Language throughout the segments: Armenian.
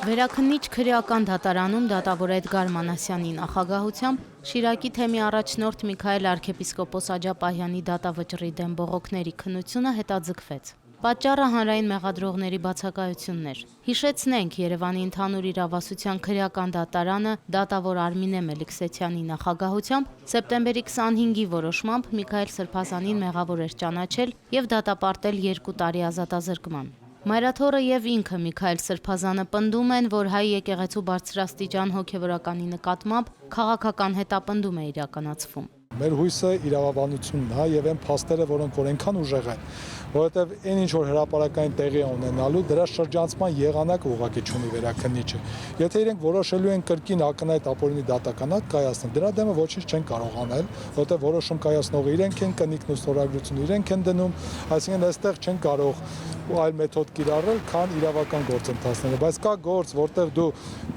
Վերաքննիչ քրեական դատարանում դատավոր Էդգար Մանասյանի նախագահությամբ Շիրակի թեմի առաջնորդ Միքայել arczepiskopos Աջապահյանի դատավճռի դեմ բողոքների քննությունը հետաձգվեց։ Պատճառը հանրային մեղադրողների բացակայությունն էր։ Հիշեցնենք, Երևանի ընդհանուր իրավասության քրեական դատարանը դատավոր Արմինե Մելիքսեթյանի նախագահությամբ սեպտեմբերի 25-ի որոշմամբ Միքայել Սրբազանին մեղավոր էր ճանաչել եւ դատապարտել 2 տարի ազատազրկման։ Մայրաթորը եւ ինքը Միքայել Սրբազանը պնդում են, որ հայ եկեղեցու բարձրաստիճան հոգևորականի նկատմամբ քաղաքական հետապնդում է իրականացվում։ Մեր հույսը իրավաբանությունն է եւ այն փաստերը, որոնք որ այնքան ուժեղ են, որովհետեւ այն ինչ որ հրապարակային տեղի ունենալու, դրա շրջանցման եղանակը ուղղակի չունի վերաքննիչը։ Եթե իրենք որոշելու են կրկին ակնհայտ ապօրինի դատականակ կայացնել, դրա դեմը ոչինչ չեն կարող անել, որովհետեւ որոշում կայացնողը իրենք են, կնիկն ու ստորագրությունը իրենք են դնում, այսինքն այստեղ չեն կարող այլ մեթոդ կիրառել, քան իրավական գործընթացները, բայց կա գործ, որտեղ դու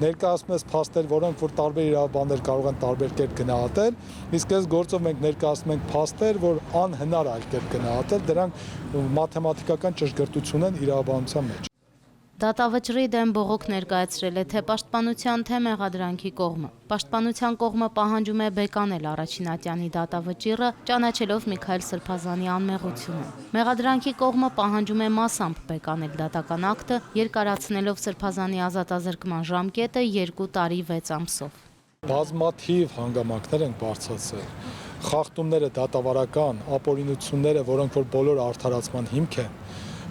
ներկայացնում ես փաստեր, որոնք որ տարբեր իրավաբաններ կարող են տարբեր կերպ գնահատել, իսկ այս գործով մենք ներկայացնում ենք փաստեր, որ անհնար այլ կերպ գնահատել, դրանք մաթեմատիկական ճշգրտություն են իրավաբանության մեջ։ Դատավճռի դեմ բողոք ներկայացրել է թե պաշտպանության, թե մեղադրանքի կողմը։ Պաշտպանության կողմը պահանջում է բեկանել առաջին ատյանի դատավճիռը, ճանաչելով Միքայել Սրբազանի անմեղությունը։ Մեղադրանքի կողմը պահանջում է մասամբ բեկանել դատական ակտը, երկարացնելով Սրբազանի ազատազրկման ժամկետը 2 տարի 6 ամսով։ Բազմաթիվ հանգամանքներ են բարձրացել, խախտումները դատավարական, ապօրինությունները, որոնք որ բոլոր արդարացման հիմք են։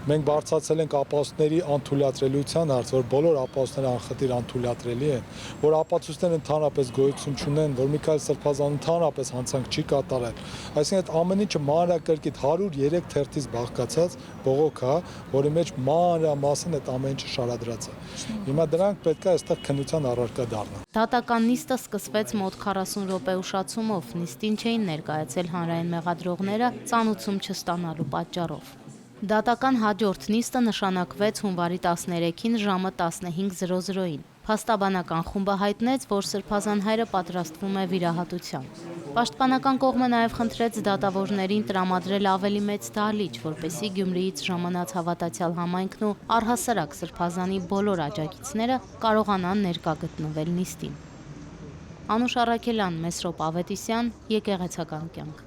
Մենք բարձրացել ենք ապահովությունների անթույլատրելիության հարց, որ բոլոր ապահովությունները անխտիր անթույլատրելի են, որ ապացույցները ընդհանրապես գոյություն չունեն, որ Միքայել Սրբազանը ընդհանրապես հանցանք չի կատարել։ Այսինքն այդ ամեն ինչը մանրակրկիտ 103 թերթից բաղկացած բողոք է, որի մեջ մանրամասն այդ ամեն ինչը շարադրած է։ Հիմա դրանք պետք է այստեղ քննության առարկա դառնան։ Դատական նիստը սկսվեց մոտ 40 րոպե ուշացումով, նիստին չէին ներկայացել հանրային մեղադրողները ծանուցում չստանալու պատճառով։ Դատական հաջորդ նիստը նշանակվեց հունվարի 13-ին ժամը 15:00-ին։ Փաստաբանական խումբը հայտնեց, որ Սրբազան հայրը պատրաստվում է վիրահատության։ Պաշտպանական կողմը նաև խնդրեց դատավորներին տրամադրել ավելի մեծ դահլիճ, որպեսզի Գյումրիից ժամանած հավատացյալ համայնքն ու առհասարակ Սրբազանի բոլոր աջակիցները կարողանան ներկա գտնվել նիստին։ Անուշ Առաքելյան, Մեսրոպ Ավետիսյան, Եկեղեցական կյանք։